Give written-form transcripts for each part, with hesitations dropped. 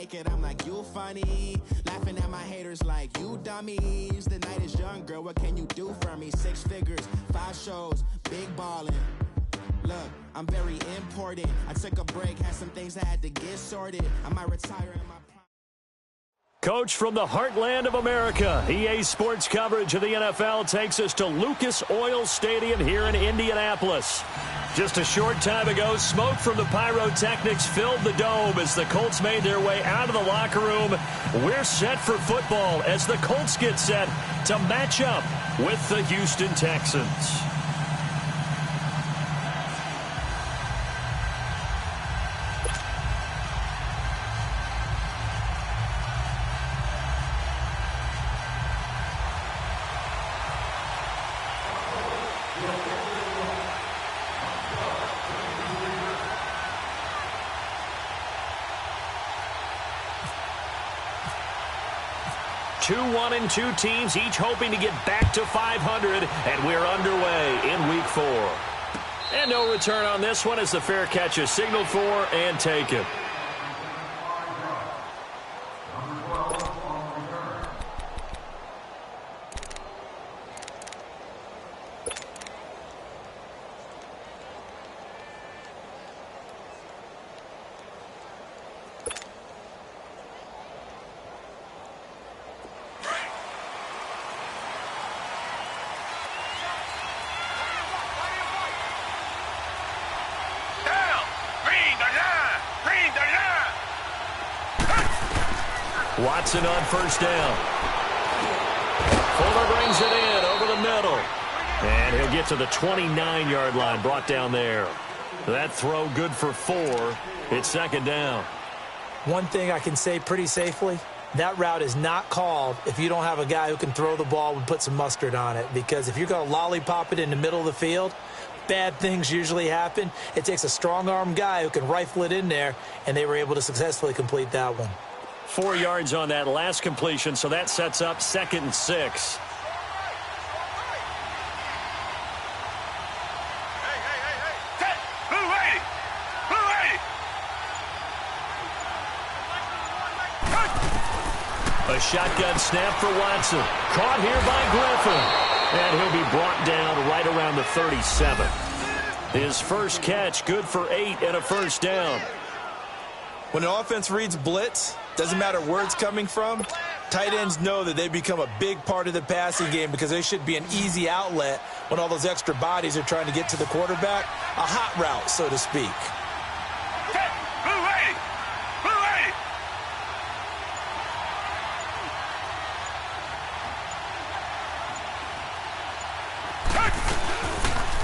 naked, I'm like, you funny. Laughing at my haters like, you dummies. The night is young, girl, what can you do for me? 6 figures, 5 shows, big ballin'. Look, I'm very important. I took a break, had some things I had to get sorted. I might retire in my... Coach from the heartland of America, EA Sports coverage of the NFL takes us to Lucas Oil Stadium here in Indianapolis. Just a short time ago, smoke from the pyrotechnics filled the dome as the Colts made their way out of the locker room. We're set for football as the Colts get set to match up with the Houston Texans. Two 1-2 teams, each hoping to get back to 500, and we're underway in Week 4. And no return on this one as the fair catch is signaled for and taken. Watson on first down. Fuller brings it in over the middle. And he'll get to the 29-yard line, brought down there. That throw good for 4. It's second down. One thing I can say pretty safely, that route is not called if you don't have a guy who can throw the ball and put some mustard on it. Because if you're going to lollipop it in the middle of the field, bad things usually happen. It takes a strong-arm guy who can rifle it in there, and they were able to successfully complete that one. 4 yards on that last completion, so that sets up 2nd and 6. A shotgun snap for Watson. Caught here by Griffin. And he'll be brought down right around the 37. His first catch, good for 8 and a first down. When an offense reads blitz, doesn't matter where it's coming from, tight ends know that they become a big part of the passing game because they should be an easy outlet when all those extra bodies are trying to get to the quarterback. A hot route, so to speak.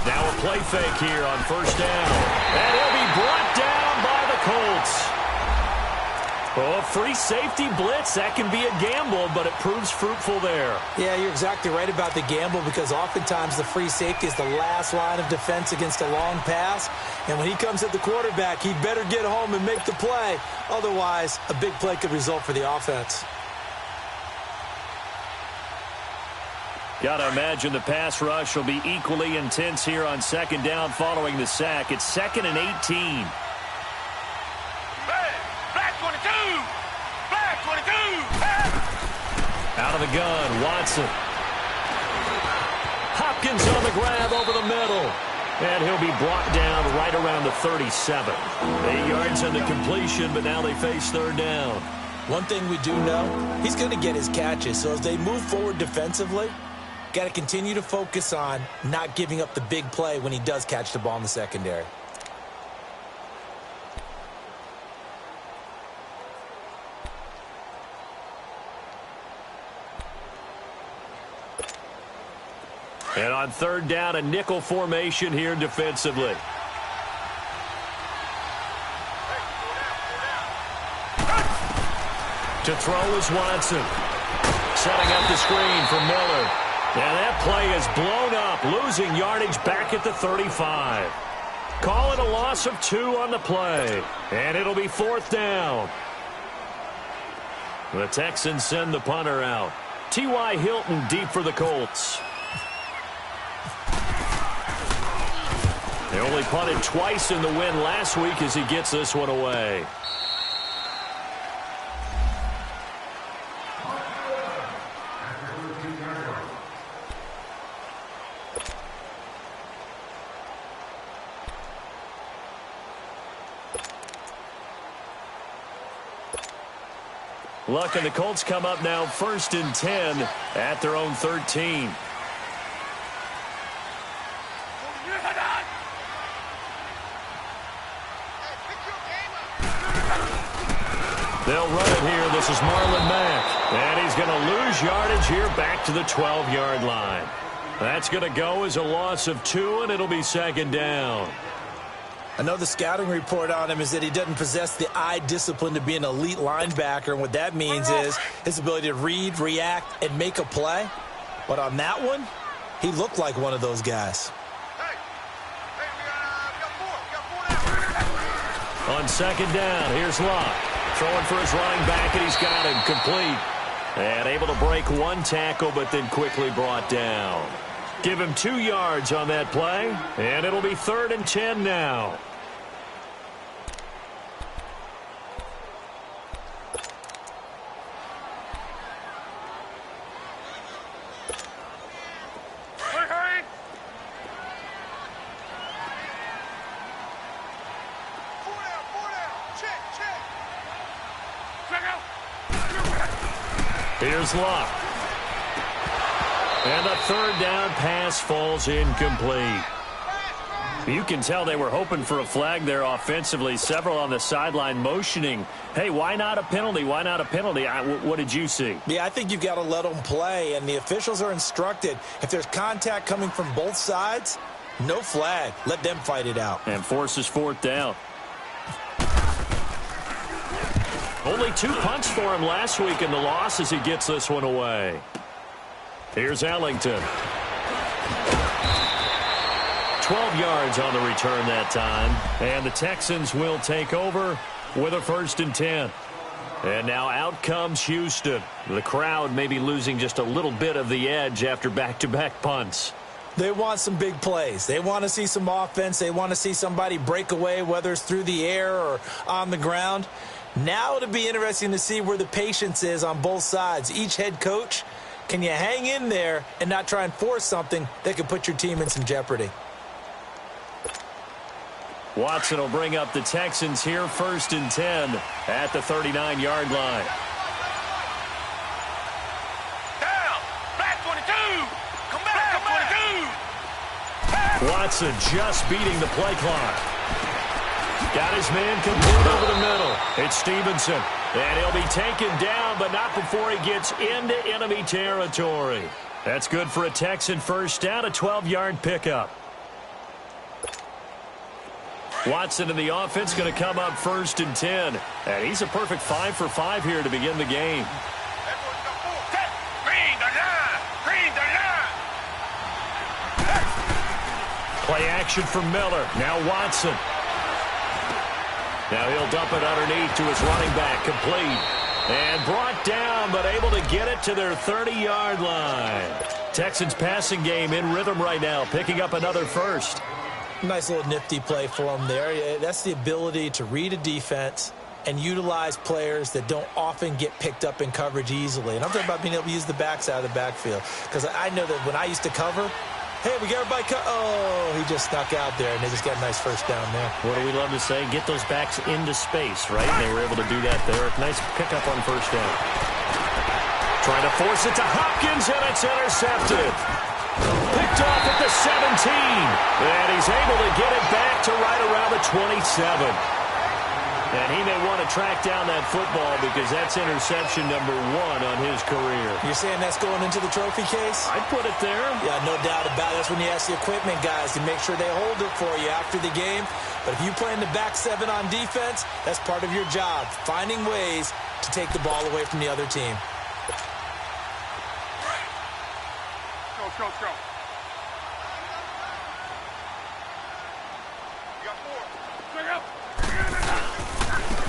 Now a play fake here on first down. And he'll be brought down by the Colts. Oh, free safety blitz, that can be a gamble, but it proves fruitful there. Yeah, you're exactly right about the gamble because oftentimes the free safety is the last line of defense against a long pass. And when he comes at the quarterback, he'd better get home and make the play. Otherwise, a big play could result for the offense. Got to imagine the pass rush will be equally intense here on second down following the sack. It's 2nd and 18. Out of the gun, Watson. Hopkins on the grab over the middle. And he'll be brought down right around the 37. 8 yards on the completion, but now they face third down. One thing we do know, he's going to get his catches. So as they move forward defensively, got to continue to focus on not giving up the big play when he does catch the ball in the secondary. And on third down, a nickel formation here defensively. To throw is Watson. Setting up the screen for Miller. And that play is blown up, losing yardage back at the 35. Call it a loss of 2 on the play. And it'll be fourth down. The Texans send the punter out. T.Y. Hilton deep for the Colts. They only punted twice in the win last week as he gets this one away. Luck and the Colts come up now 1st and 10 at their own 13. They'll run it here. This is Marlon Mack. And he's going to lose yardage here back to the 12-yard line. That's going to go as a loss of 2, and it'll be 2nd down. I know the scouting report on him is that he doesn't possess the eye discipline to be an elite linebacker, and what that means is his ability to read, react, and make a play. But on that one, he looked like one of those guys. On 2nd down, here's Locke. Throwing for his running back, and he's got him complete. And able to break 1 tackle, but then quickly brought down. Give him 2 yards on that play, and it'll be 3rd and 10 now. Here's Locke. And the 3rd down pass falls incomplete. You can tell they were hoping for a flag there offensively. Several on the sideline motioning, hey, why not a penalty? Why not a penalty? What did you see? Yeah, I think you've got to let them play, and the officials are instructed. If there's contact coming from both sides, no flag. Let them fight it out. And forces 4th down. Only 2 punts for him last week in the loss as he gets this one away. Here's Ellington. 12 yards on the return that time. And the Texans will take over with a 1st and 10. And now out comes Houston. The crowd may be losing just a little bit of the edge after back-to-back punts. They want some big plays. They want to see some offense. They want to see somebody break away, whether it's through the air or on the ground. Now it'll be interesting to see where the patience is on both sides. Each head coach, can you hang in there and not try and force something that could put your team in some jeopardy? Watson will bring up the Texans here 1st and 10 at the 39-yard line. Down, back 22. Come back, 22. Watson just beating the play clock. Got his man complete over the middle. It's Stevenson. And he'll be taken down, but not before he gets into enemy territory. That's good for a Texan 1st down, a 12-yard pickup. Watson in the offense going to come up 1st and 10. And he's a perfect 5 for 5 here to begin the game. Play action for Miller. Now Watson. Now he'll dump it underneath to his running back, complete. And brought down, but able to get it to their 30-yard line. Texans passing game in rhythm right now, picking up another 1st. Nice little nifty play for him there. That's the ability to read a defense and utilize players that don't often get picked up in coverage easily. And I'm talking about being able to use the backside of the backfield. Because I know that when I used to cover, hey, we got everybody oh, he just snuck out there, and they just got a nice 1st down there. What do we love to say? Get those backs into space, right? And they were able to do that there. Nice pickup on 1st down. Trying to force it to Hopkins, and it's intercepted. Picked off at the 17. And he's able to get it back to right around the 27. And he may want to track down that football because that's interception number 1 on his career. You're saying that's going into the trophy case? I'd put it there. Yeah, no doubt about it. That's when you ask the equipment guys to make sure they hold it for you after the game. But if you play in the back 7 on defense, that's part of your job, finding ways to take the ball away from the other team. Go.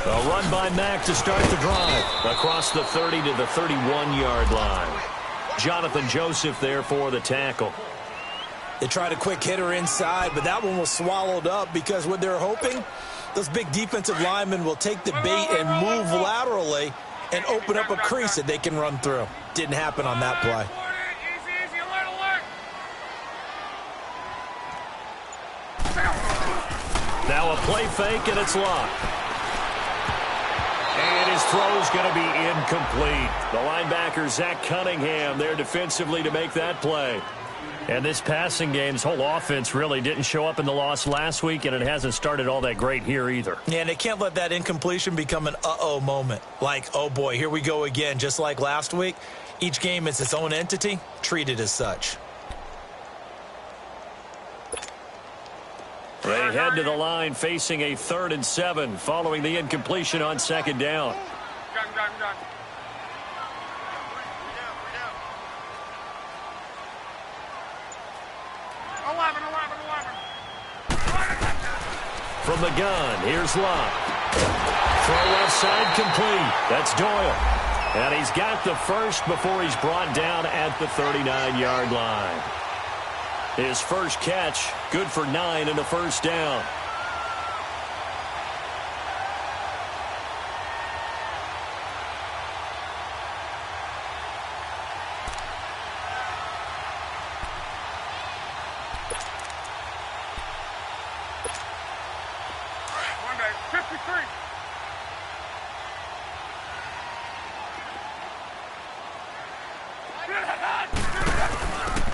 A run by Mack to start the drive. Across the 30 to the 31-yard line. Jonathan Joseph there for the tackle. They tried a quick hitter inside, but that one was swallowed up because what they're hoping, those big defensive linemen will take the bait and move laterally and open up a crease that they can run through. Didn't happen on that play. Now a play fake, and it's locked. And his throw's going to be incomplete. The linebacker, Zach Cunningham, there defensively to make that play. And this passing game's whole offense really didn't show up in the loss last week, and it hasn't started all that great here either. Yeah, and they can't let that incompletion become an uh-oh moment. Like, oh, boy, here we go again, just like last week. Each game is its own entity, treated as such. They head to the line facing a 3rd and 7 following the incompletion on 2nd down. Gun. From the gun, here's Locke. Throw left side complete. That's Doyle. And he's got the first before he's brought down at the 39-yard line. His first catch, good for 9 and a first down.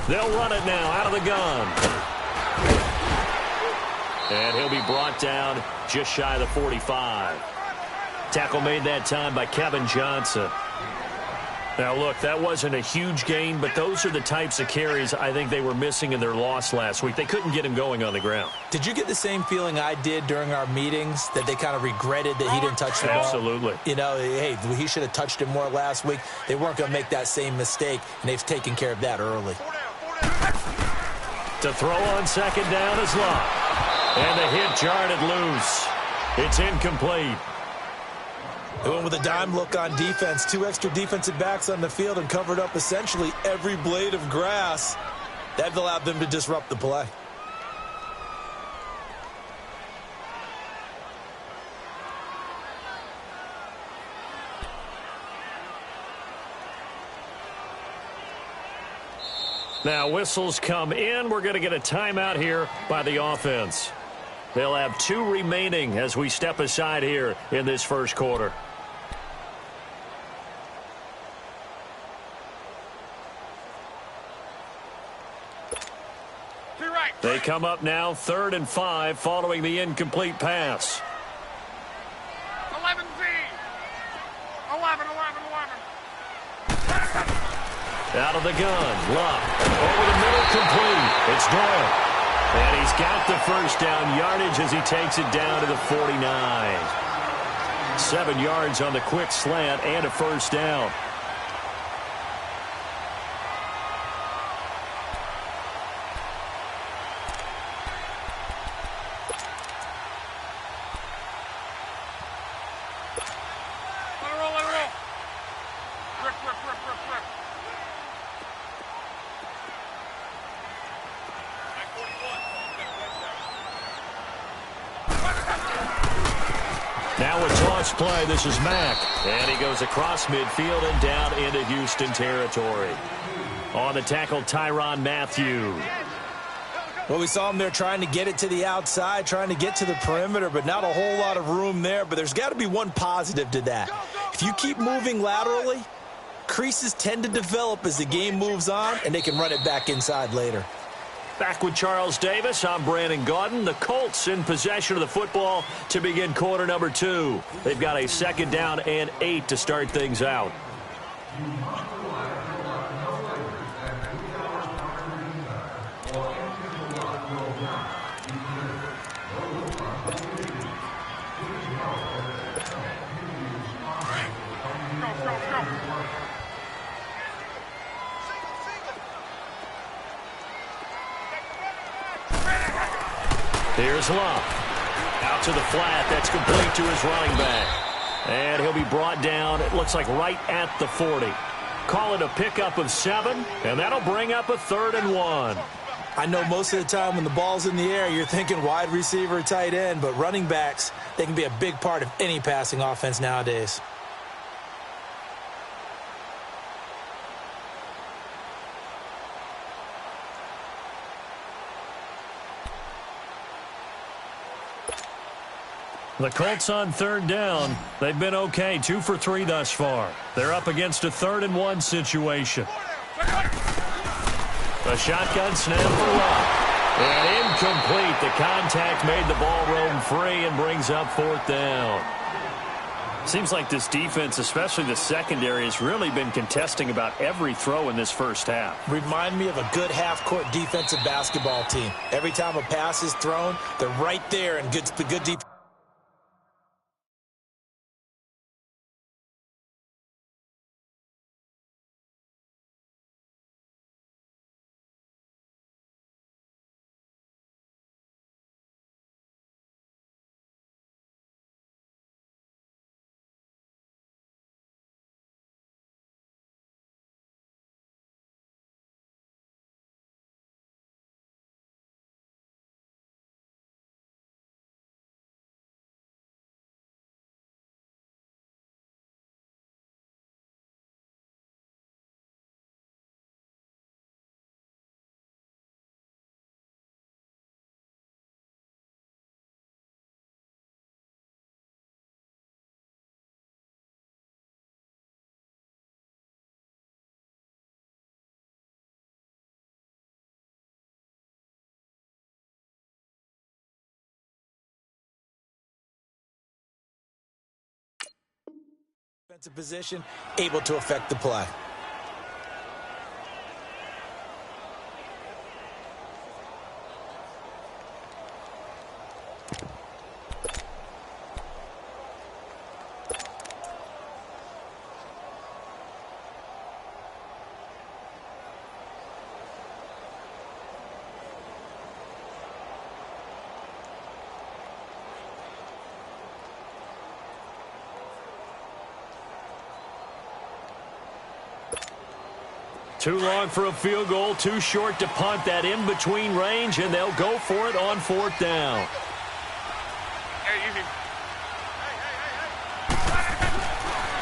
They'll run it now out of the gun. And he'll be brought down just shy of the 45. Tackle made that time by Kevin Johnson. Now, look, that wasn't a huge gain, but those are the types of carries I think they were missing in their loss last week. They couldn't get him going on the ground. Did you get the same feeling I did during our meetings, that they kind of regretted that he didn't touch the ball? Absolutely. You know, hey, he should have touched it more last week. They weren't going to make that same mistake, and they've taken care of that early. To throw on 2nd down is Locke. And the hit jarred it loose. It's incomplete. They went with a dime look on defense. 2 extra defensive backs on the field and covered up essentially every blade of grass. That allowed them to disrupt the play. Now whistles come in. We're going to get a timeout here by the offense. They'll have 2 remaining as we step aside here in this first quarter. They come up now 3rd and 5 following the incomplete pass. 11 Z. 11. Out of the gun, Locke. Over the middle, complete. It's Doyle. And he's got the first down yardage as he takes it down to the 49. 7 yards on the quick slant and a first down. Now a toss play. This is Mack. And he goes across midfield and down into Houston territory. On the tackle, Tyrann Mathieu. Well, we saw him there trying to get it to the outside, trying to get to the perimeter, but not a whole lot of room there. But there's got to be one positive to that. If you keep moving laterally, creases tend to develop as the game moves on, and they can run it back inside later. Back with Charles Davis, I'm Brandon Gaudin. The Colts in possession of the football to begin quarter number 2. They've got a 2nd down and 8 to start things out. Here's Locke. Out to the flat. That's complete to his running back. And he'll be brought down, it looks like right at the 40. Call it a pickup of 7, and that'll bring up a 3rd and 1. I know most of the time when the ball's in the air, you're thinking wide receiver, tight end, but running backs, they can be a big part of any passing offense nowadays. The Colts on third down. They've been okay, 2 for 3 thus far. They're up against a 3rd-and-1 situation. The shotgun snap for Love. And incomplete. The contact made the ball roam free and brings up 4th down. Seems like this defense, especially the secondary, has really been contesting about every throw in this first half. Remind me of a good half-court defensive basketball team. Every time a pass is thrown, they're right there and good defense. Defensive position, able to affect the play. Too long for a field goal, too short to punt. That in between range, and they'll go for it on 4th down.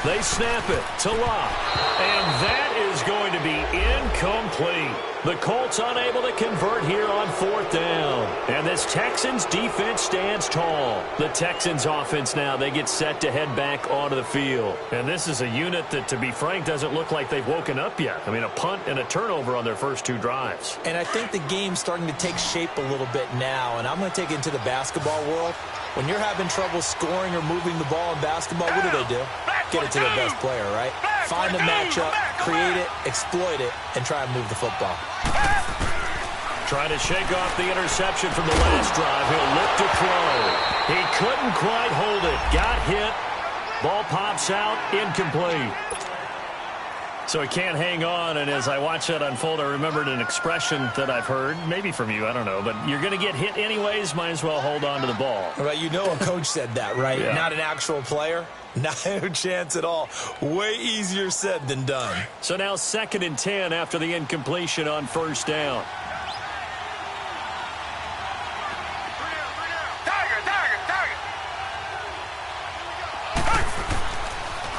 They snap it to Locke, and that is going to be incomplete. The Colts unable to convert here on 4th down. And this Texans defense stands tall. The Texans offense now, they get set to head back onto the field. And this is a unit that, to be frank, doesn't look like they've woken up yet. I mean, a punt and a turnover on their first 2 drives. And I think the game's starting to take shape a little bit now. And I'm going to take it into the basketball world. When you're having trouble scoring or moving the ball in basketball, what do? Get it to their best player, right? Find a matchup, create it, exploit it, and try and move the football. Trying to shake off the interception from the last drive. He'll look to throw. He couldn't quite hold it. Got hit. Ball pops out. Incomplete. So he can't hang on, and as I watch that unfold, I remembered an expression that I've heard, maybe from you, I don't know, but you're going to get hit anyways, might as well hold on to the ball. Well, you know a coach said that, right? Yeah. Not an actual player. No chance at all. Way easier said than done. So now 2nd and 10 after the incompletion on 1st down.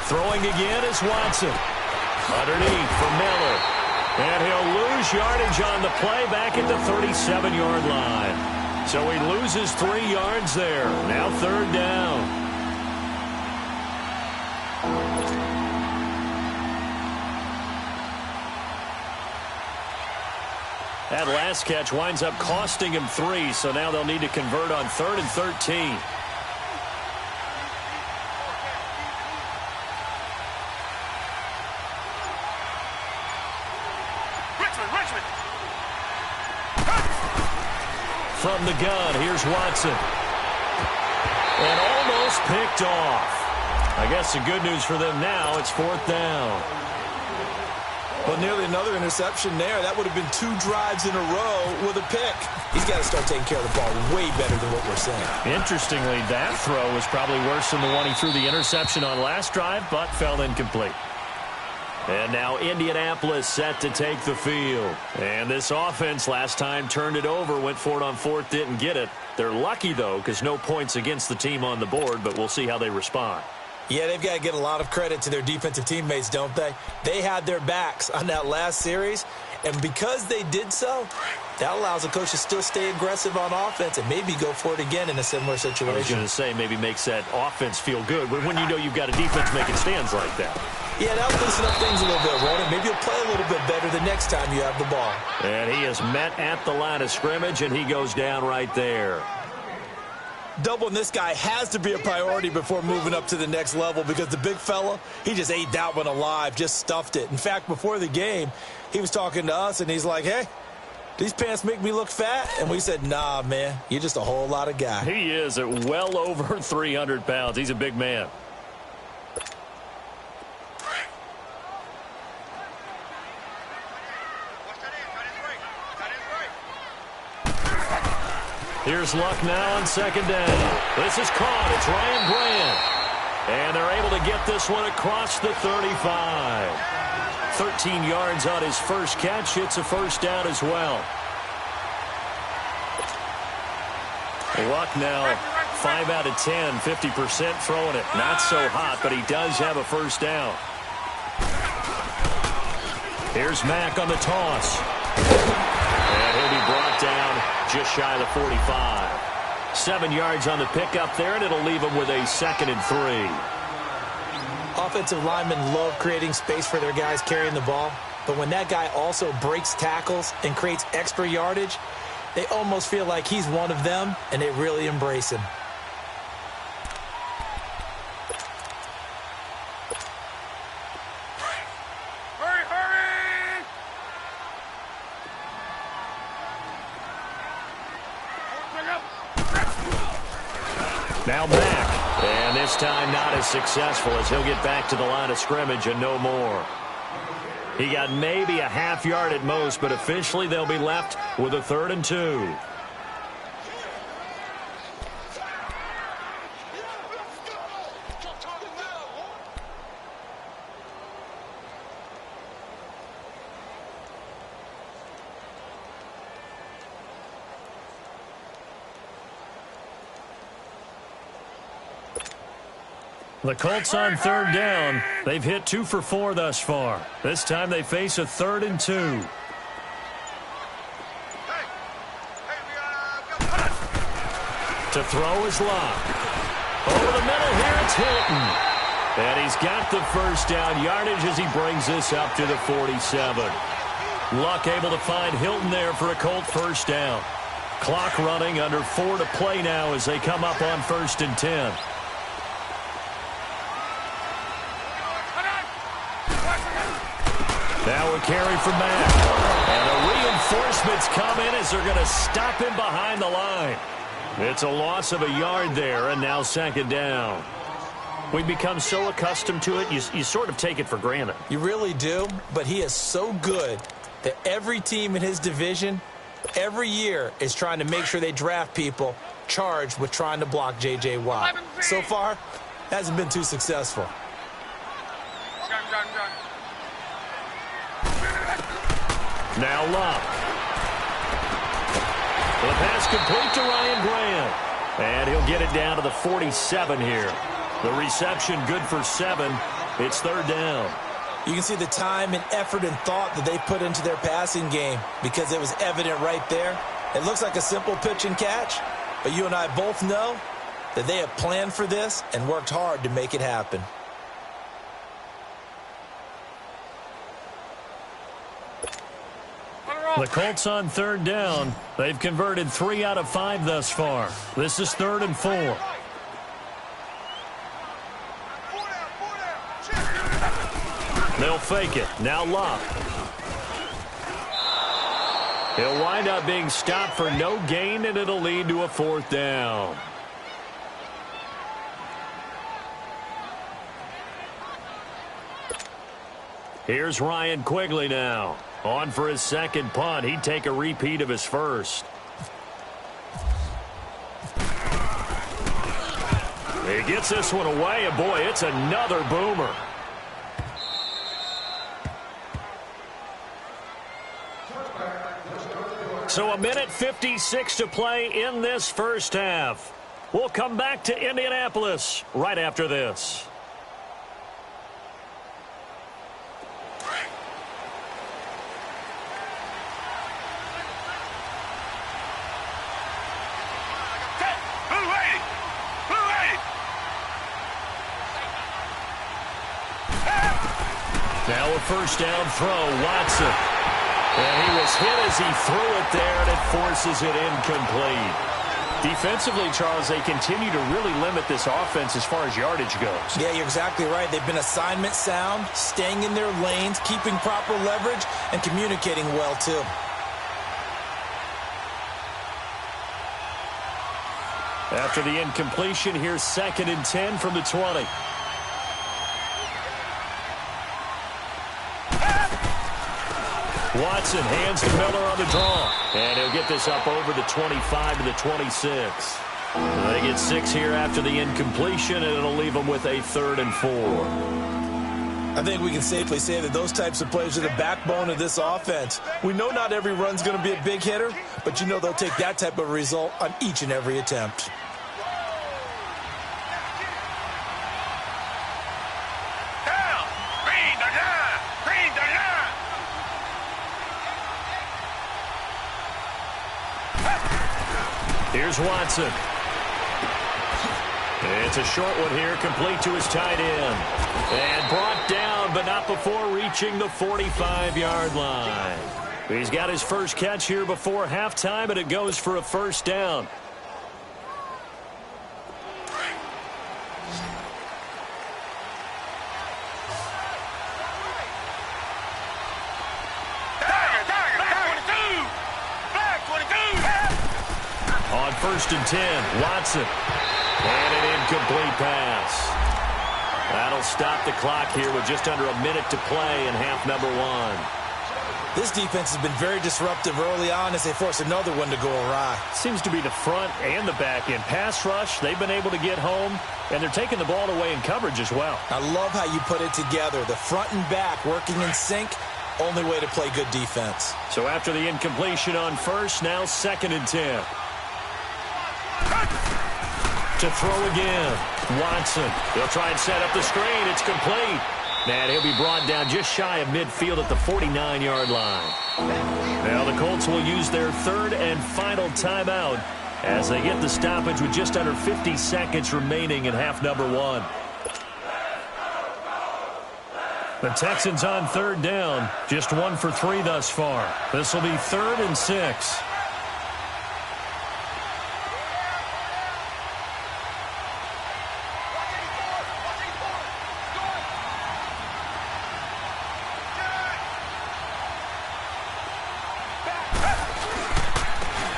Throwing again is Watson. Underneath for Miller. And he'll lose yardage on the play back at the 37-yard line. So he loses 3 yards there. Now 3rd down. That last catch winds up costing him 3, so now they'll need to convert on 3rd and 13. From the gun, here's Watson. And almost picked off. I guess the good news for them now, it's 4th down. Well, nearly another interception there. That would have been 2 drives in a row with a pick. He's got to start taking care of the ball way better than what we're seeing. Interestingly, that throw was probably worse than the one he threw the interception on last drive, but fell incomplete. And now Indianapolis set to take the field. And this offense last time turned it over, went for it on 4th, didn't get it. They're lucky, though, because no points against the team on the board, but we'll see how they respond. Yeah, they've got to get a lot of credit to their defensive teammates, don't they? They had their backs on that last series, and because they did so, that allows the coach to still stay aggressive on offense and maybe go for it again in a similar situation. I was going to say maybe makes that offense feel good when you know you've got a defense making stands like that. Yeah, that'll loosen up things a little bit, won't it? Maybe you'll play a little bit better the next time you have the ball. And he is met at the line of scrimmage, and he goes down right there. Doubling this guy has to be a priority before moving up to the next level because the big fella, he just ate that one alive, just stuffed it. In fact, before the game, he was talking to us, and he's like, hey, these pants make me look fat? And we said, nah, man, you're just a whole lot of guy. He is at well over 300 pounds. He's a big man. Here's Luck now on second down. This is caught. It's Ryan Grant. And they're able to get this one across the 35. 13 yards on his first catch. It's a first down as well. Luck now 5 out of 10, 50% throwing it. Not so hot, but he does have a first down. Here's Mack on the toss. And he'll be brought down just shy of the 45. 7 yards on the pickup there, and it'll leave him with a 2nd and 3. Offensive linemen love creating space for their guys carrying the ball, but when that guy also breaks tackles and creates extra yardage, they almost feel like he's one of them, and they really embrace him. Now Mack, and this time not as successful as he'll get back to the line of scrimmage and no more. He got maybe a half yard at most, but officially they'll be left with a 3rd and 2. The Colts on 3rd down. They've hit 2 for 4 thus far. This time they face a 3rd and 2. To throw is Luck. Over the middle here, it's Hilton. And he's got the first down yardage as he brings this up to the 47. Luck able to find Hilton there for a Colt first down. Clock running, under 4 to play now as they come up on 1st and 10. Now a carry from Mack. And the reinforcements come in as they're going to stop him behind the line. It's a loss of a yard there, and now 2nd down. We've become so accustomed to it, you sort of take it for granted. You really do, but he is so good that every team in his division, every year, is trying to make sure they draft people charged with trying to block J.J. Watt. So far, hasn't been too successful. Now Luck. The pass complete to Ryan Grant. And he'll get it down to the 47 here. The reception good for 7. It's 3rd down. You can see the time and effort and thought that they put into their passing game because it was evident right there. It looks like a simple pitch and catch, but you and I both know that they have planned for this and worked hard to make it happen. The Colts on 3rd down. They've converted 3 out of 5 thus far. This is 3rd and 4. They'll fake it. Now Luck. He'll wind up being stopped for no gain, and it'll lead to a 4th down. Here's Ryan Quigley now. On for his 2nd punt. He'd take a repeat of his first. He gets this one away, and boy, it's another boomer. So 1:56 to play in this first half. We'll come back to Indianapolis right after this. Now a first down throw, Watson. And he was hit as he threw it there, and it forces it incomplete. Defensively, Charles, they continue to really limit this offense as far as yardage goes. Yeah, you're exactly right. They've been assignment sound, staying in their lanes, keeping proper leverage, and communicating well, too. After the incompletion, here's 2nd and 10 from the 20. Watson hands to Miller on the draw. And he'll get this up over the 25 to the 26. They get 6 here after the incompletion, and it'll leave them with a 3rd and 4. I think we can safely say that those types of plays are the backbone of this offense. We know not every run's going to be a big hitter, but you know they'll take that type of result on each and every attempt. Here's Watson. It's a short one here, complete to his tight end. And brought down, but not before reaching the 45-yard line. He's got his first catch here before halftime, and it goes for a first down. On 1st and 10, Watson. And an incomplete pass. That'll stop the clock here with just under a minute to play in half number 1. This defense has been very disruptive early on as they force another one to go awry. Seems to be the front and the back end. Pass rush, they've been able to get home, and they're taking the ball away in coverage as well. I love how you put it together. The front and back working in sync, only way to play good defense. So after the incompletion on 1st, now 2nd and 10. To throw again, Watson. He'll try and set up the screen. It's complete. And he'll be brought down just shy of midfield at the 49-yard line. Now the Colts will use their 3rd and final timeout as they get the stoppage with just under 50 seconds remaining in half number 1. The Texans on 3rd down, just 1 for 3 thus far. This will be 3rd and 6.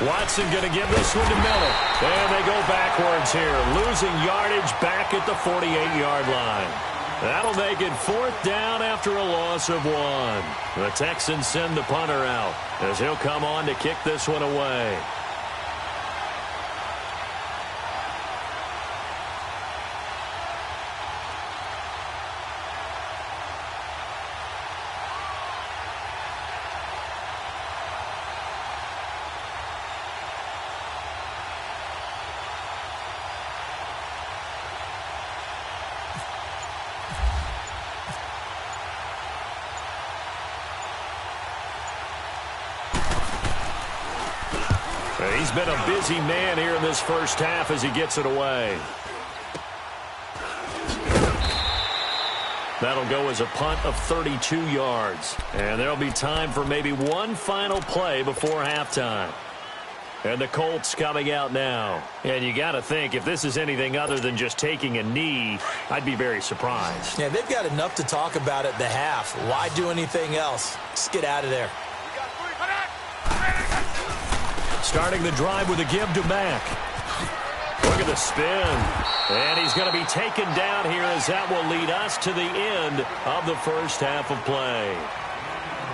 Watson going to give this one to Miller. And they go backwards here, losing yardage back at the 48-yard line. That'll make it 4th down after a loss of 1. The Texans send the punter out as he'll come on to kick this one away. He's been a busy man here in this first half as he gets it away. That'll go as a punt of 32 yards. And there'll be time for maybe one final play before halftime. And the Colts coming out now. And you got to think, if this is anything other than just taking a knee, I'd be very surprised. Yeah, they've got enough to talk about at the half. Why do anything else? Just get out of there. Starting the drive with a give to Mack. Look at the spin. And he's going to be taken down here as that will lead us to the end of the first half of play.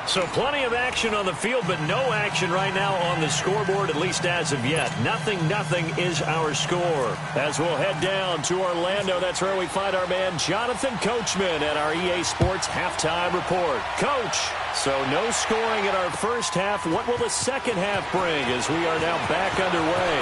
So plenty of action on the field, but no action right now on the scoreboard, at least as of yet. 0-0 is our score. As we'll head down to Orlando, that's where we find our man Jonathan Coachman at our EA Sports Halftime Report. Coach, so no scoring in our first half. What will the second half bring as we are now back underway?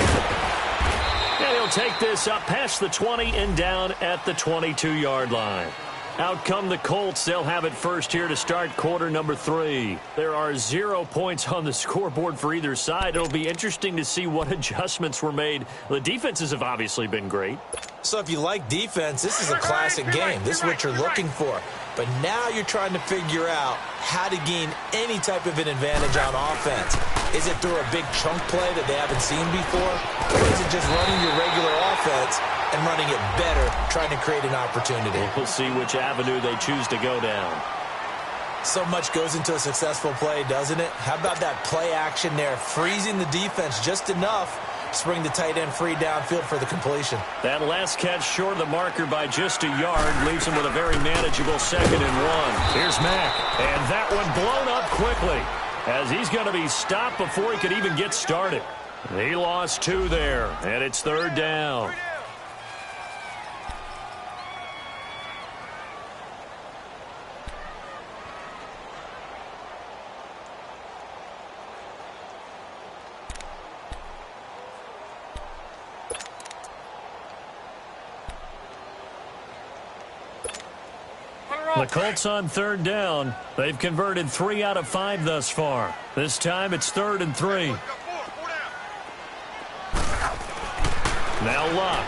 And he'll take this up past the 20 and down at the 22-yard line. Out come the Colts. They'll have it first here to start quarter number 3. There are 0 points on the scoreboard for either side. It'll be interesting to see what adjustments were made. The defenses have obviously been great. So if you like defense, this is a classic game. This is what you're looking for. But now you're trying to figure out how to gain any type of an advantage on offense. Is it through a big chunk play that they haven't seen before? Or is it just running your regular offense and running it better, trying to create an opportunity? We'll see which avenue they choose to go down. So much goes into a successful play, doesn't it? How about that play action there, freezing the defense just enough to bring the tight end free downfield for the completion. That last catch short of the marker by just a yard leaves him with a very manageable 2nd and 1. Here's Mack, and that one blown up quickly as he's going to be stopped before he could even get started. He lost 2 there, and it's 3rd down. The Colts on 3rd down. They've converted 3 out of 5 thus far. This time it's 3rd and 3. Now Luck.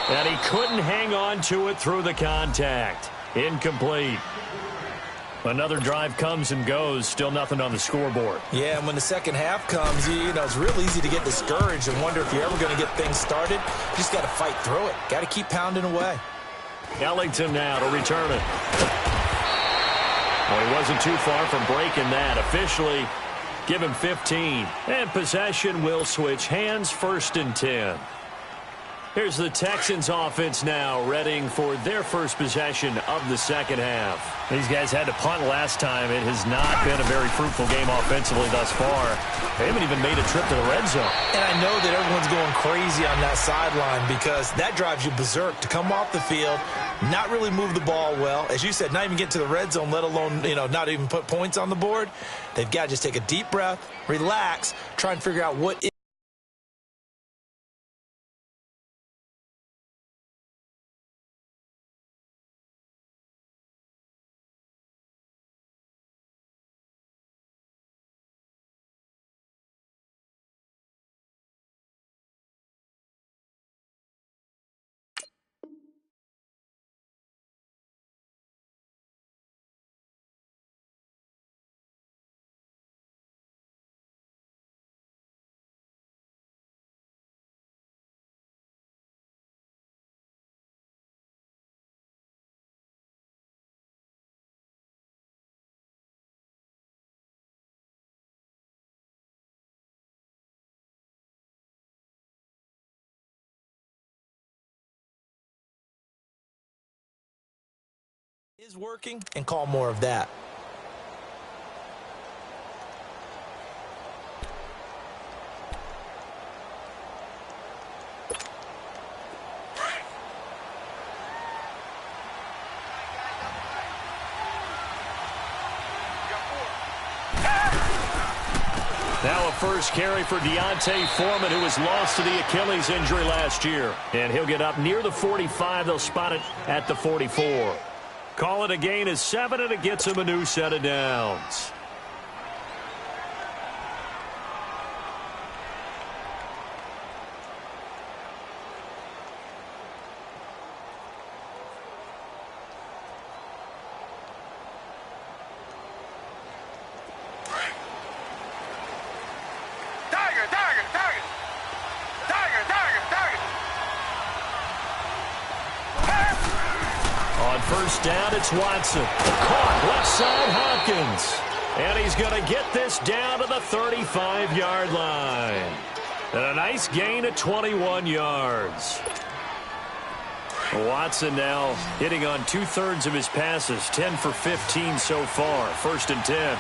And he couldn't hang on to it through the contact. Incomplete. Another drive comes and goes. Still nothing on the scoreboard. Yeah, and when the second half comes, you know, it's real easy to get discouraged and wonder if you're ever going to get things started. You just got to fight through it. Got to keep pounding away. Ellington now to return it. Well, he wasn't too far from breaking that. Officially, give him 15. And possession will switch hands, 1st and 10. Here's the Texans offense now, readying for their first possession of the second half. These guys had to punt last time. It has not been a very fruitful game offensively thus far. They haven't even made a trip to the red zone. And I know that everyone's going crazy on that sideline because that drives you berserk to come off the field, not really move the ball well. As you said, not even get to the red zone, let alone, you know, not even put points on the board. They've got to just take a deep breath, relax, try and figure out what is working and call more of that. Now a first carry for Deontay Foreman, who was lost to the Achilles injury last year. And he'll get up near the 45. They'll spot it at the 44. Call it a gain of 7, and it gets him a new set of downs. First down, it's Watson. Caught left side, Hopkins. And he's going to get this down to the 35-yard line. And a nice gain of 21 yards. Watson now hitting on 2/3 of his passes, 10 for 15 so far. 1st and 10.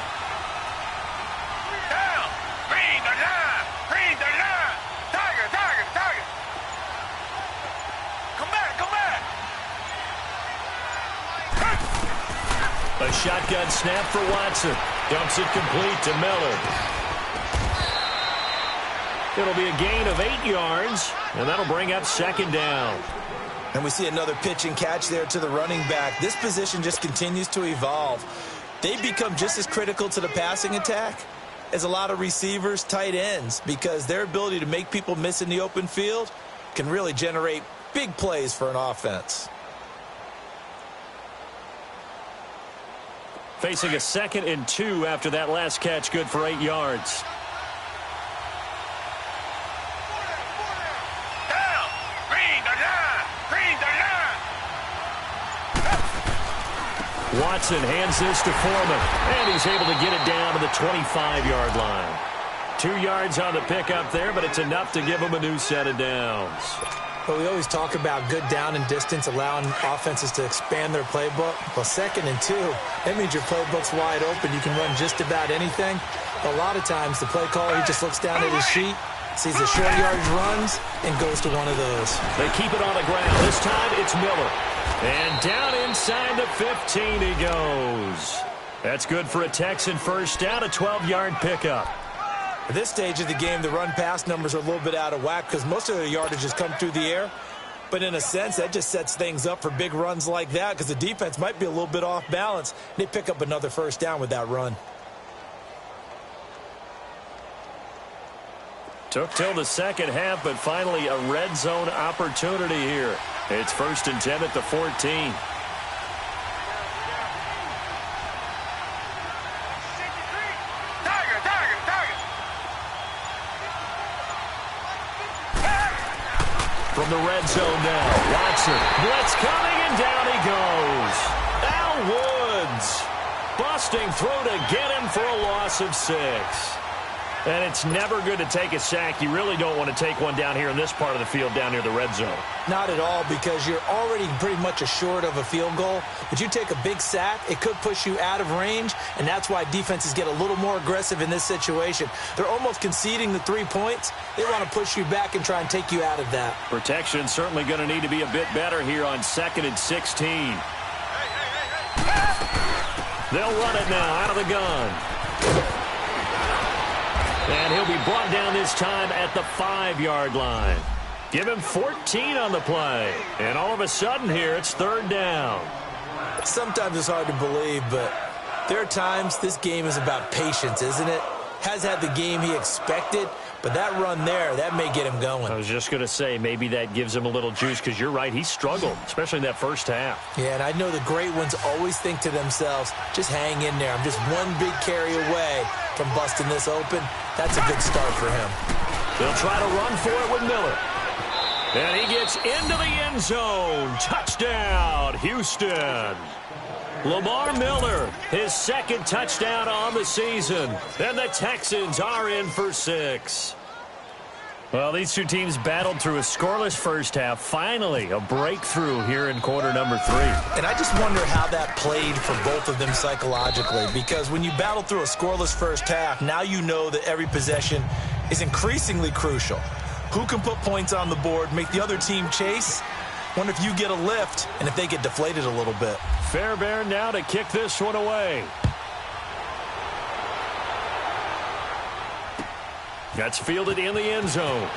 A shotgun snap for Watson. Dumps it complete to Miller. It'll be a gain of 8 yards, and that'll bring up 2nd down. And we see another pitch and catch there to the running back. This position just continues to evolve. They become just as critical to the passing attack as a lot of receivers, tight ends, because their ability to make people miss in the open field can really generate big plays for an offense. Facing a 2nd and 2 after that last catch, good for 8 yards. Watson hands this to Foreman, and he's able to get it down to the 25-yard line. 2 yards on the pickup there, but it's enough to give him a new set of downs. Well, we always talk about good down and distance, allowing offenses to expand their playbook. Well, 2nd and 2, that means your playbook's wide open. You can run just about anything. A lot of times, the play caller, he just looks down at his sheet, sees the short yardage runs, and goes to one of those. They keep it on the ground. This time, it's Miller. And down inside the 15 he goes. That's good for a Texan first down, a 12-yard pickup. At this stage of the game, the run-pass numbers are a little bit out of whack because most of their yardage has come through the air. But in a sense, that just sets things up for big runs like that because the defense might be a little bit off balance. They pick up another first down with that run. Took till the second half, but finally a red zone opportunity here. It's 1st and 10 at the 14. From the red zone now, Watson. Blitz coming, and down he goes. Al Woods busting through to get him for a loss of 6. And it's never good to take a sack. You really don't want to take one down here in this part of the field down near the red zone. Not at all, because you're already pretty much assured of a field goal. But you take a big sack, it could push you out of range, and that's why defenses get a little more aggressive in this situation. They're almost conceding the 3 points. They want to push you back and try and take you out of that. Protection certainly going to need to be a bit better here on 2nd and 16. They'll run it now out of the gun. And he'll be brought down this time at the 5-yard line. Give him 14 on the play. And all of a sudden here, it's 3rd down. Sometimes it's hard to believe, but there are times this game is about patience, isn't it? Has had the game he expected, but that run there, that may get him going. I was just going to say, maybe that gives him a little juice, because you're right, he struggled, especially in that first half. Yeah, and I know the great ones always think to themselves, just hang in there. I'm just one big carry away from busting this open. That's a good start for him. They'll try to run for it with Miller. And he gets into the end zone. Touchdown, Houston. Lamar Miller, his 2nd touchdown on the season. And the Texans are in for 6. Well, these two teams battled through a scoreless first half. Finally, a breakthrough here in quarter number 3. And I just wonder how that played for both of them psychologically, because when you battle through a scoreless first half, now you know that every possession is increasingly crucial. Who can put points on the board, make the other team chase? Wonder if you get a lift and if they get deflated a little bit. Fairbairn now to kick this one away. That's fielded in the end zone.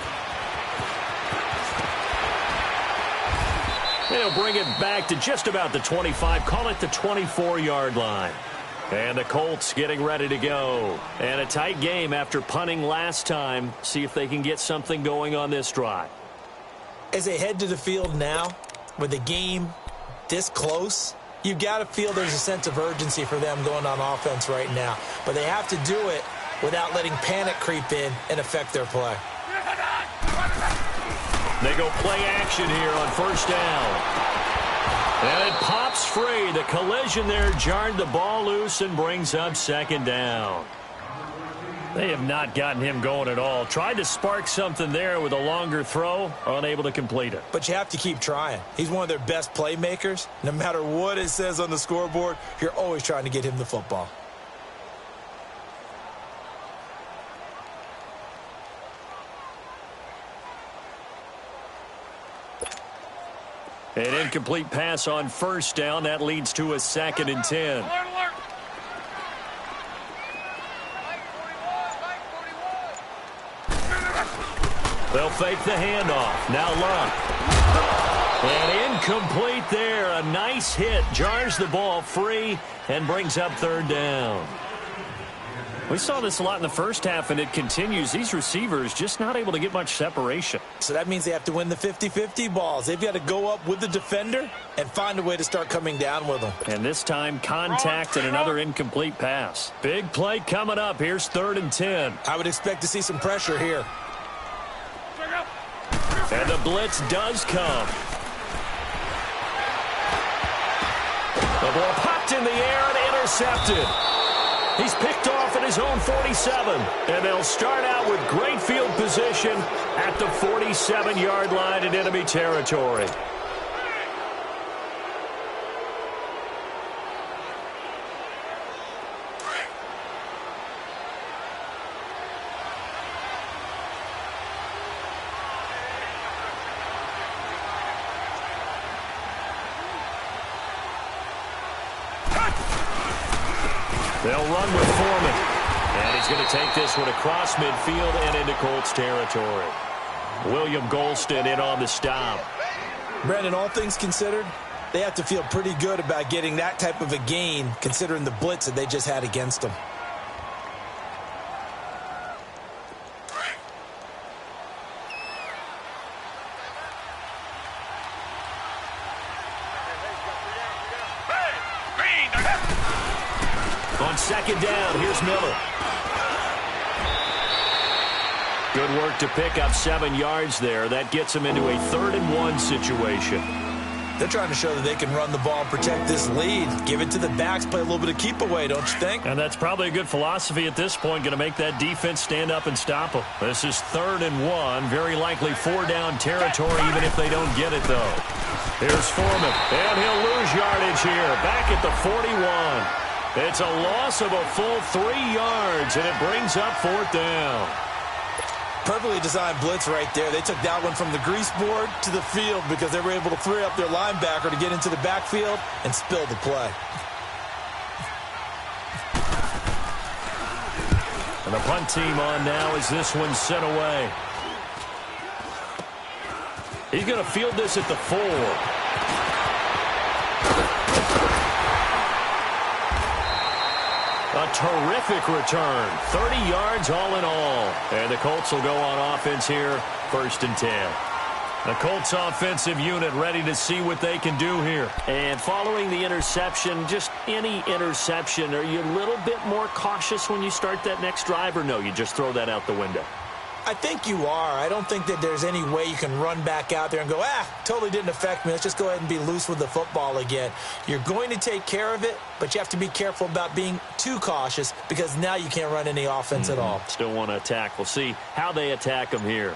They'll bring it back to just about the 25. Call it the 24-yard line. And the Colts getting ready to go. And a tight game after punting last time. See if they can get something going on this drive. As they head to the field now, with the game this close, you've got to feel there's a sense of urgency for them going on offense right now. But they have to do it without letting panic creep in and affect their play. They go play action here on 1st down. And it pops free. The collision there jarred the ball loose and brings up 2nd down. They have not gotten him going at all. Tried to spark something there with a longer throw, unable to complete it. But you have to keep trying. He's one of their best playmakers. No matter what it says on the scoreboard, you're always trying to get him the football. An incomplete pass on 1st down. That leads to a 2nd and 10. They'll fake the handoff. Now Luck. And incomplete there. A nice hit. Jars the ball free and brings up 3rd down. We saw this a lot in the first half, and it continues. These receivers just not able to get much separation. So that means they have to win the 50-50 balls. They've got to go up with the defender and find a way to start coming down with them. And this time, contact and another incomplete pass. Big play coming up. Here's 3rd and 10. I would expect to see some pressure here. And the blitz does come. The ball popped in the air and intercepted. He's picked off at his own 47. And they'll start out with great field position at the 47-yard line in enemy territory. They'll run with Foreman. And he's going to take this one across midfield and into Colts territory. William Golston in on the stop. Brandon, all things considered, they have to feel pretty good about getting that type of a gain, considering the blitz that they just had against them. On 2nd down, here's Miller. Good work to pick up 7 yards there. That gets him into a 3rd and 1 situation. They're trying to show that they can run the ball and protect this lead. Give it to the backs, play a little bit of keep away, don't you think? And that's probably a good philosophy at this point, going to make that defense stand up and stop them. This is 3rd and 1, very likely 4-down territory, even if they don't get it, though. Here's Foreman, and he'll lose yardage here, back at the 41. It's a loss of a full 3 yards, and it brings up 4th down. Perfectly designed blitz right there. They took that one from the grease board to the field because they were able to free up their linebacker to get into the backfield and spill the play. And the punt team on now as this one's sent away. He's going to field this at the 4. A terrific return. 30 yards all in all. And the Colts will go on offense here, 1st and 10. The Colts offensive unit ready to see what they can do here. And following the interception, just any interception, are you a little bit more cautious when you start that next drive, or no, you just throw that out the window? I think you are. I don't think that there's any way you can run back out there and go, totally didn't affect me. Let's just go ahead and be loose with the football again. You're going to take care of it, but you have to be careful about being too cautious because now you can't run any offense at all. Still want to attack. We'll see how they attack them here.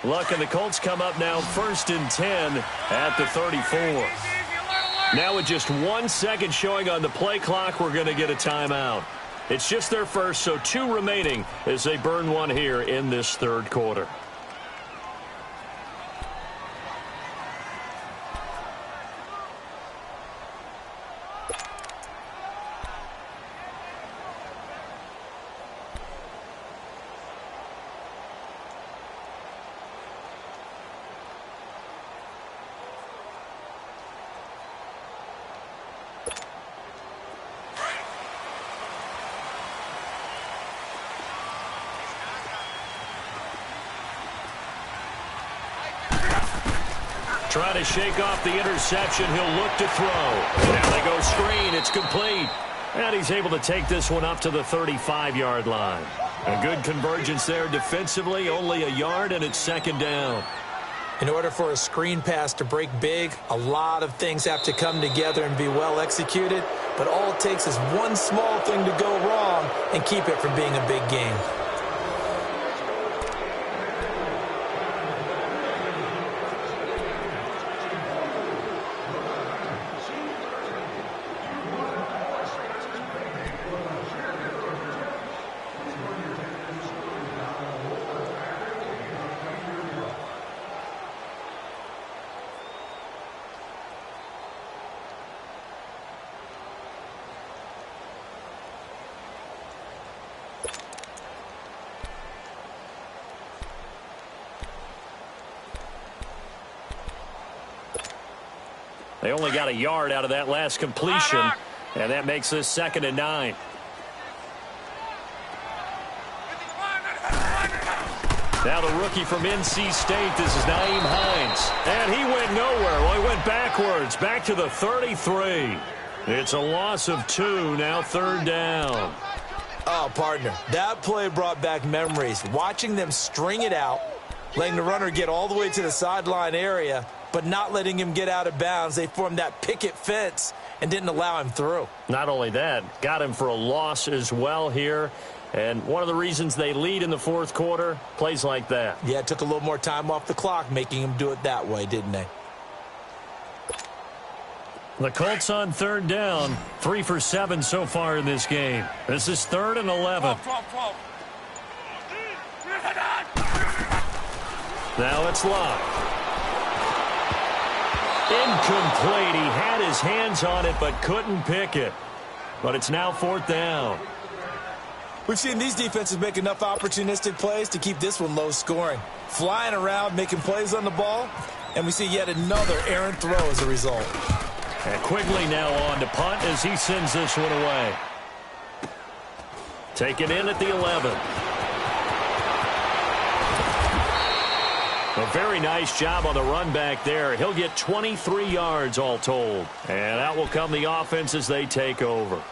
Luck and the Colts come up now 1st and 10 at the 34. Now with just 1 second showing on the play clock, we're going to get a timeout. It's just their first, so 2 remaining as they burn one here in this 3rd quarter. Trying to shake off the interception. He'll look to throw. Now they go screen. It's complete. And he's able to take this one up to the 35-yard line. A good convergence there defensively. Only a yard, and it's 2nd down. In order for a screen pass to break big, a lot of things have to come together and be well executed. But all it takes is one small thing to go wrong and keep it from being a big game. They only got a yard out of that last completion, and that makes this 2nd and 9. Now the rookie from NC State, this is Nyheim Hines. And he went nowhere. Well, he went backwards, back to the 33. It's a loss of 2, now 3rd down. Oh, partner, that play brought back memories. Watching them string it out, letting the runner get all the way to the sideline area, but not letting him get out of bounds. They formed that picket fence and didn't allow him through. Not only that, got him for a loss as well here. And one of the reasons they lead in the 4th quarter, plays like that. Yeah, it took a little more time off the clock, making him do it that way, didn't they? The Colts on 3rd down, 3 for 7 so far in this game. This is 3rd and 11. 12. Now it's Love. Incomplete. He had his hands on it but couldn't pick it. But it's now 4th down. We've seen these defenses make enough opportunistic plays to keep this one low scoring. Flying around, making plays on the ball, and we see yet another errant throw as a result. And Quigley now on to punt as he sends this one away. Taken in at the 11. A very nice job on the run back there. He'll get 23 yards all told. And out will come the offense as they take over.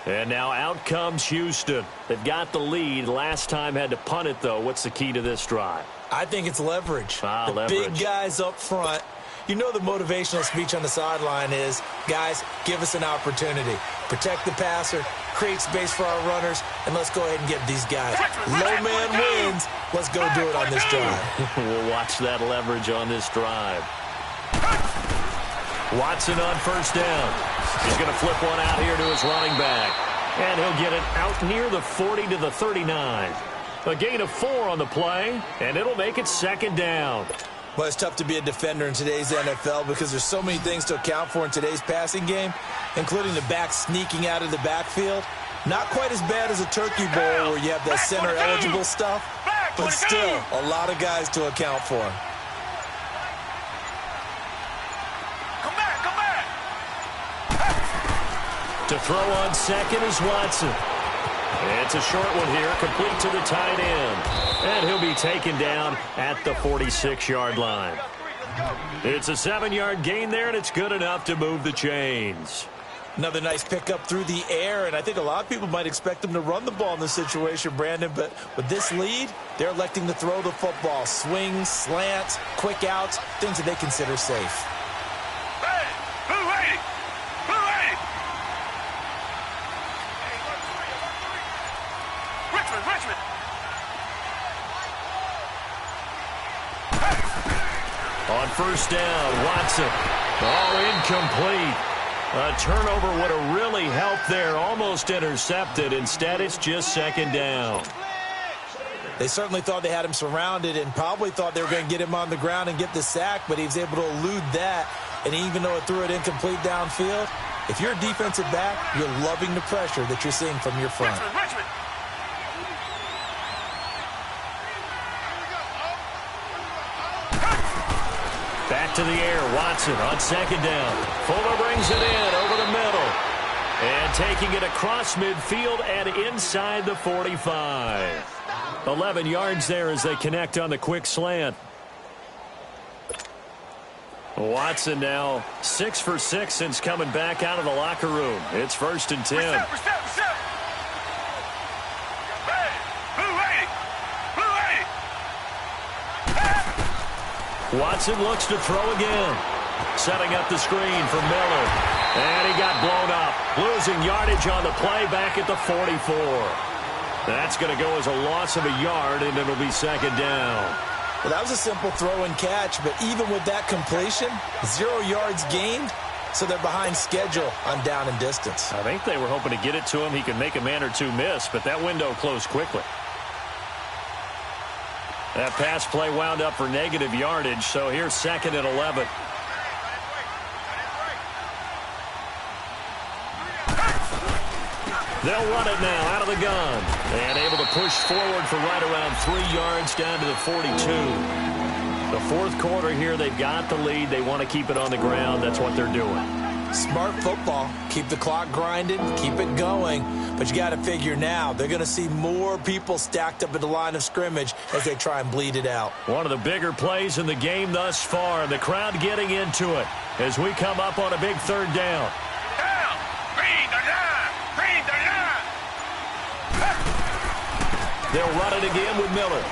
And now out comes Houston. They've got the lead. Last time had to punt it, though. What's the key to this drive? I think it's leverage. The leverage. Big guys up front. You know the motivational speech on the sideline is, guys, give us an opportunity. Protect the passer, create space for our runners, and let's go ahead and get these guys. Low man wins. Let's go do it on this drive. We'll watch that leverage on this drive. Watson on 1st down. He's going to flip one out here to his running back. And he'll get it out near the 40 to the 39. A gain of 4 on the play, and it'll make it 2nd down. Well, it's tough to be a defender in today's NFL because there's so many things to account for in today's passing game, including the back sneaking out of the backfield. Not quite as bad as a turkey bowl where you have that center-eligible stuff, but still a lot of guys to account for. To throw on 2nd is Watson. It's a short one here, complete to the tight end. And he'll be taken down at the 46-yard line. It's a 7-yard gain there, and it's good enough to move the chains. Another nice pickup through the air, and I think a lot of people might expect them to run the ball in this situation, Brandon, but with this lead, they're electing to throw the football. Swings, slants, quick outs, things that they consider safe. On 1st down, Watson. Oh, incomplete. A turnover would have really helped there. Almost intercepted. Instead, it's just 2nd down. They certainly thought they had him surrounded and probably thought they were going to get him on the ground and get the sack, but he was able to elude that. And even though it threw it incomplete downfield, if you're a defensive back, you're loving the pressure that you're seeing from your front. Back to the air, Watson on 2nd down. Fuller brings it in over the middle. And taking it across midfield and inside the 45. 11 yards there as they connect on the quick slant. Watson now 6 for 6 since coming back out of the locker room. It's 1st and 10. Watson looks to throw again. Setting up the screen for Miller. And he got blown up. Losing yardage on the play back at the 44. That's going to go as a loss of a yard, and it'll be 2nd down. Well, that was a simple throw and catch, but even with that completion, 0 yards gained, so they're behind schedule on down and distance. I think they were hoping to get it to him. He could make a man or two miss, but that window closed quickly. That pass play wound up for negative yardage, so here's 2nd and 11. They'll run it now out of the gun. And able to push forward for right around 3 yards down to the 42. The fourth quarter here, they've got the lead. They want to keep it on the ground. That's what they're doing. Smart football. Keep the clock grinding, keep it going. But you got to figure now, they're going to see more people stacked up at the line of scrimmage as they try and bleed it out. One of the bigger plays in the game thus far. The crowd getting into it as we come up on a big third down. They'll run it again with Miller.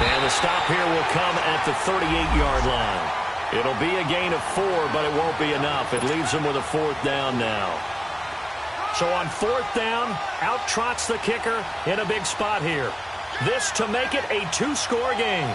And the stop here will come at the 38-yard line. It'll be a gain of 4, but it won't be enough. It leaves them with a fourth down now. So on fourth down, out trots the kicker in a big spot here. This to make it a 2-score game.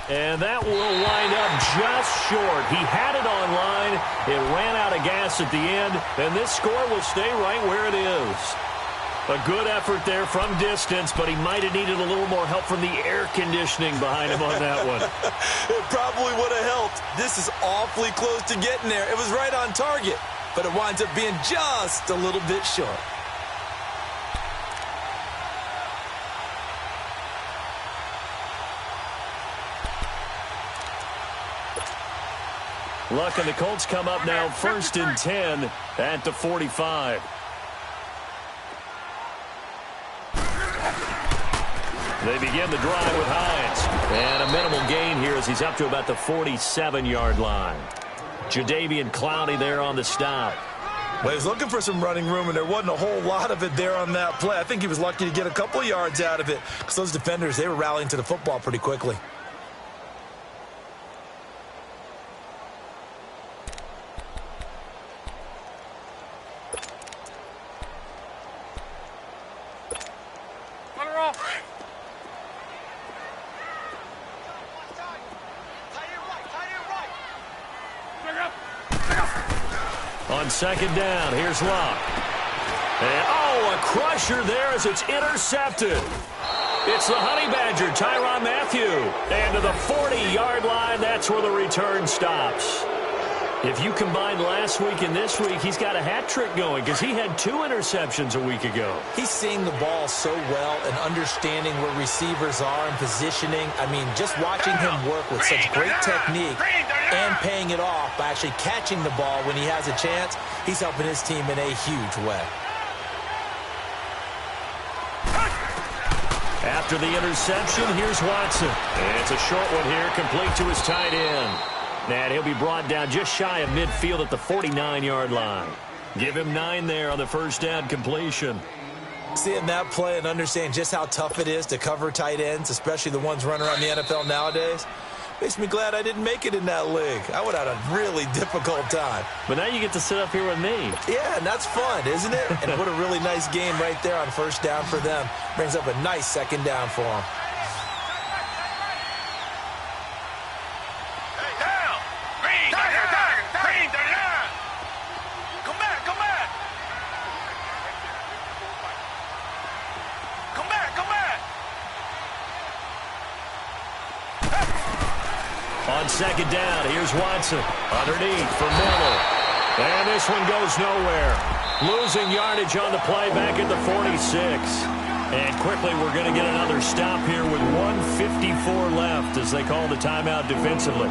And that will wind up just short. He had it on line. It ran out of gas at the end, and this score will stay right where it is. A good effort there from distance, but he might have needed a little more help from the air conditioning behind him on that one. It probably would have helped. This is awfully close to getting there. It was right on target, but it winds up being just a little bit short. Luck and the Colts come up now 1st and 10 at the 45. They begin the drive with Hines. And a minimal gain here as he's up to about the 47-yard line. Jadeveon Clowney there on the stop. Well, he was looking for some running room, and there wasn't a whole lot of it there on that play. I think he was lucky to get a couple yards out of it because those defenders, they were rallying to the football pretty quickly. On second down, here's Luck. And, a crusher there as it's intercepted. It's the Honey Badger, Tyrann Mathieu. And to the 40-yard line, that's where the return stops. If you combine last week and this week, he's got a hat trick going because he had 2 interceptions a week ago. He's seeing the ball so well and understanding where receivers are and positioning. I mean, just watching him work with such great technique and paying it off by actually catching the ball when he has a chance, he's helping his team in a huge way. After the interception, here's Watson. And it's a short one here, complete to his tight end. And he'll be brought down just shy of midfield at the 49-yard line. Give him 9 there on the first down completion. Seeing that play and understand just how tough it is to cover tight ends, especially the ones running around the NFL nowadays, makes me glad I didn't make it in that league. I would have had a really difficult time. But now you get to sit up here with me. Yeah, and that's fun, isn't it? And what a really nice game right there on first down for them. Brings up a nice second down for them. On second down, here's Watson. Underneath for Miller. And this one goes nowhere. Losing yardage on the play back at the 46. And quickly we're going to get another stop here with 1:54 left as they call the timeout defensively.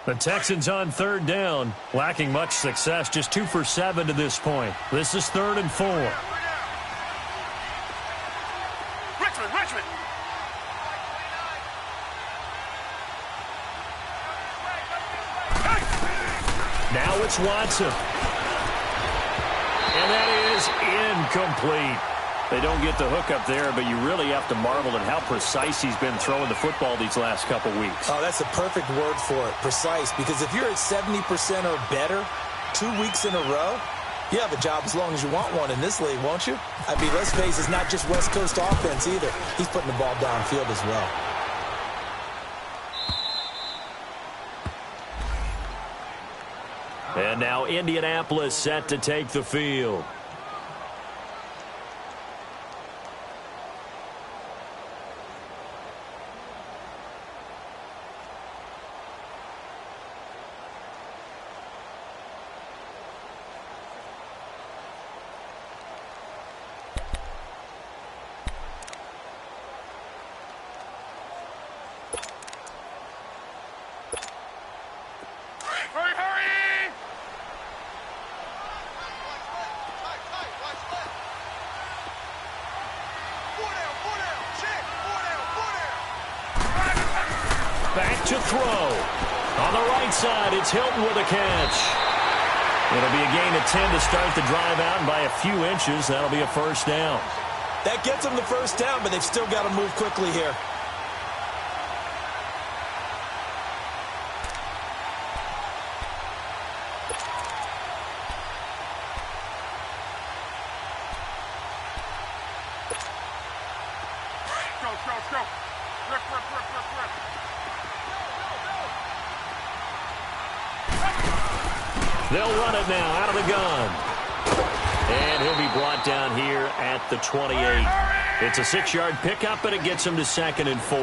The Texans on third down, lacking much success, just 2 for 7 to this point. This is 3rd and 4. Richmond. Now it's Watson. And that is incomplete. They don't get the hook up there, but you really have to marvel at how precise he's been throwing the football these last couple weeks. Oh, that's the perfect word for it, precise, because if you're at 70% or better 2 weeks in a row, you have a job as long as you want one in this league, won't you? I mean, let's face it, it's not just West Coast offense either. He's putting the ball downfield as well. now Indianapolis set to take the field. Back to throw. On the right side, it's Hilton with a catch. It'll be a gain of 10 to start the drive out, and by a few inches, that'll be a first down. That gets them the first down, but they've still got to move quickly here. Go. Rip. They'll run it now out of the gun. And he'll be brought down here at the 28. It's a 6-yard pickup, and it gets him to 2nd and 4.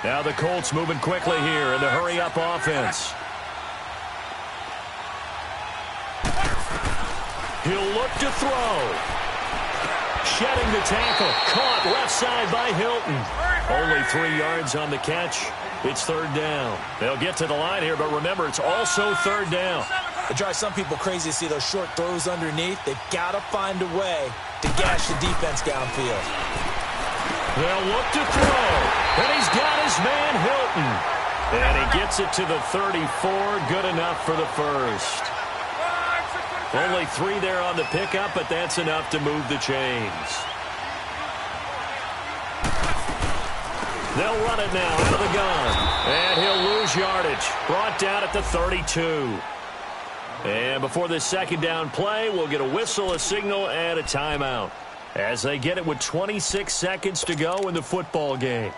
Now the Colts moving quickly here in the hurry-up offense. He'll look to throw. Shedding the tackle. Caught left side by Hilton. Only 3 yards on the catch. It's 3rd down. They'll get to the line here, but remember, it's also 3rd down. It drives some people crazy to see those short throws underneath. They've got to find a way to gash the defense downfield. They'll look to throw. And he's got his man, Hilton. And he gets it to the 34. Good enough for the first. Only 3 there on the pickup, but that's enough to move the chains. They'll run it now out of the gun. And he'll lose yardage. Brought down at the 32. And before this 2nd down play, we'll get a whistle, a signal, and a timeout, as they get it with 26 seconds to go in the football game.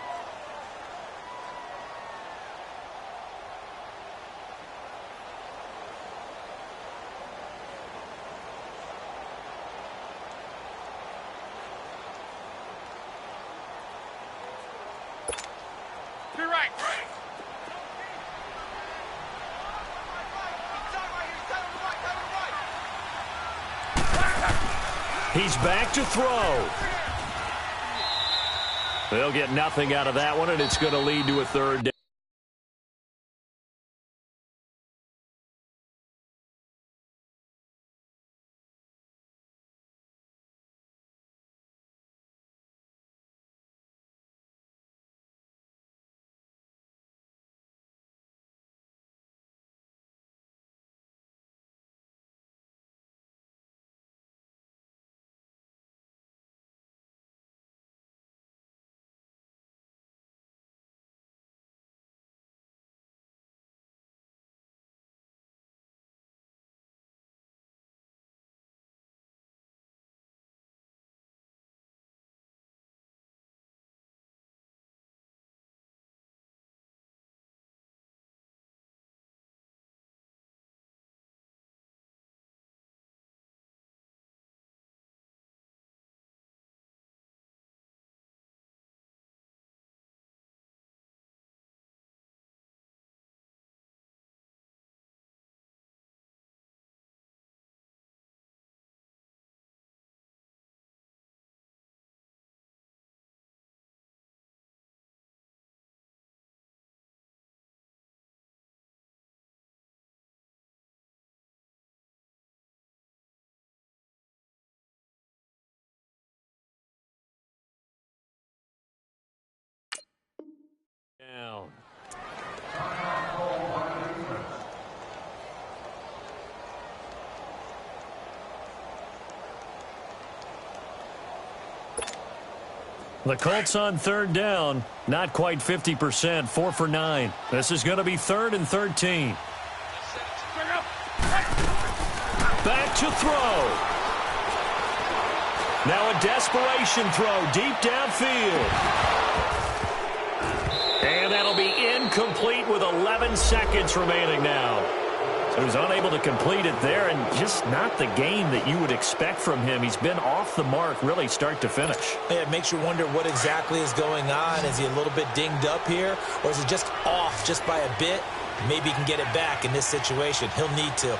He's back to throw. They'll get nothing out of that one, and it's going to lead to a 3rd down. Down. The Colts on 3rd down, not quite 50%, 4 for 9. This is going to be 3rd and 13. Back to throw. Now a desperation throw deep downfield. And that'll be incomplete with 11 seconds remaining now. So he was unable to complete it there, and just not the game that you would expect from him. He's been off the mark really start to finish. Yeah, it makes you wonder what exactly is going on. Is he a little bit dinged up here, or is it just off just by a bit? Maybe he can get it back in this situation. He'll need to.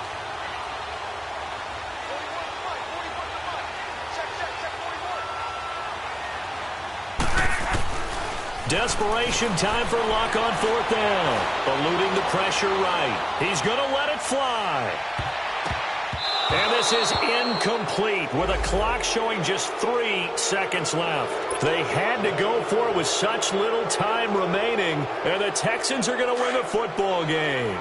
Desperation time for Luck on 4th down. Eluding the pressure right. He's going to let it fly. And this is incomplete with a clock showing just 3 seconds left. They had to go for it with such little time remaining, and the Texans are going to win the football game.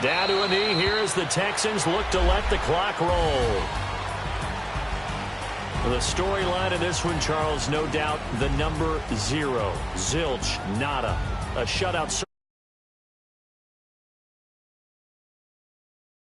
Down to a knee here as the Texans look to let the clock roll. The storyline of this one, Charles, no doubt the number 0. Zilch, nada. A shutout.